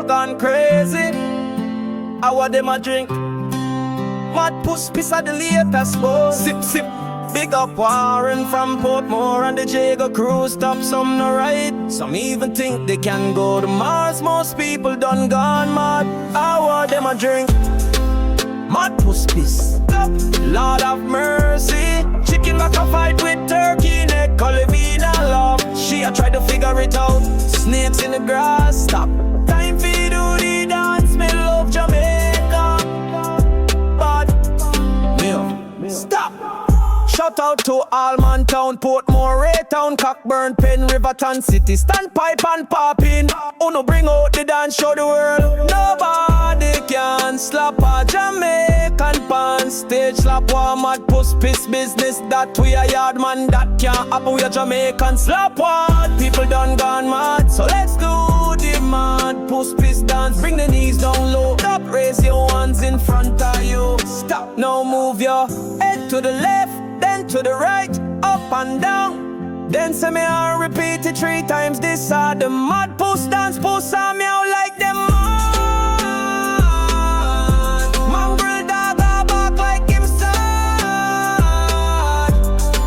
world gone crazy. How them a drink? Mad puss piss at the latest boss. Sip sip. Big up Warren from Portmore and the Jago crew. Stop some no right. Some even think they can go to Mars. Most people done gone mad. How them a drink? Mad puss piss. Lord have mercy. Chicken back a fight with turkey neck. Olivina love. She a try to figure it out. Snakes in the grass. Stop. Time for you do the dance. Me love Jamaica. But stop. Shout out to Allman Town, Portmore, Raytown, Cockburn, Penn, Riverton City. Standpipe and popping. Uno bring out the dance, show the world. Nobody can slap a Jamaican pan. Stage slap one mad puss piss business. That we a yard man, that can't happen. We a Jamaican slap one. People done gone mad, so let's do the mad puss piss dance. Bring the knees down low. Stop, raise your hands in front of you. Stop, now move your head to the left. Then to the right, up and down. Then say me and repeat it 3 times. This are the mad puss dance. Puss and meow like them mad. Mongrel dog a bark like him sad.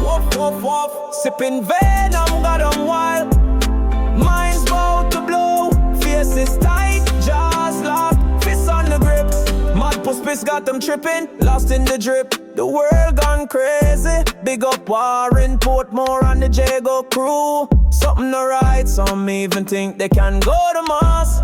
Woof woof woof. Sipping venom got 'em wild. Minds about to blow. Faces tight, jaws locked, fists on the grip. Mad puss piss got them tripping, lost in the drip. The world gone crazy. Big up Warren, Portmore and the Jago crew. Something no right, some even think they can go to Mars.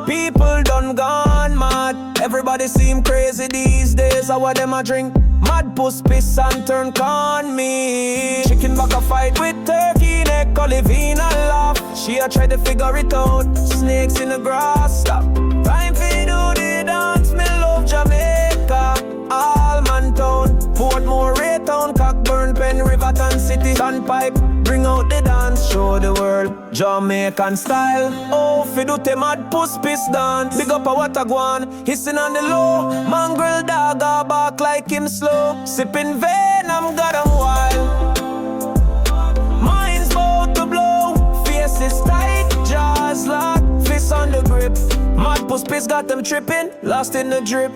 People done gone mad. Everybody seem crazy these days. How them a drink? Mad puss piss and turn con me. Chicken back a fight with turkey neck. Olivina laugh. She a try to figure it out. Snakes in the grass. Stop. Time for you do the dance. Me love Jamaica. Allman Town, Portmore, Raytown, Cockburn, Penn, Riverton City. Standpipe, bring out the dance, show the world Jamaican style. Oh, fi do te mad puss piss dance. Big up a Watagwan, hissing on the low. Mongrel dog a bark like him slow. Sipping venom got 'em wild. Minds about to blow. Faces tight, jaws locked, fists on the grip. Mad puss piss got them tripping, lost in the drip.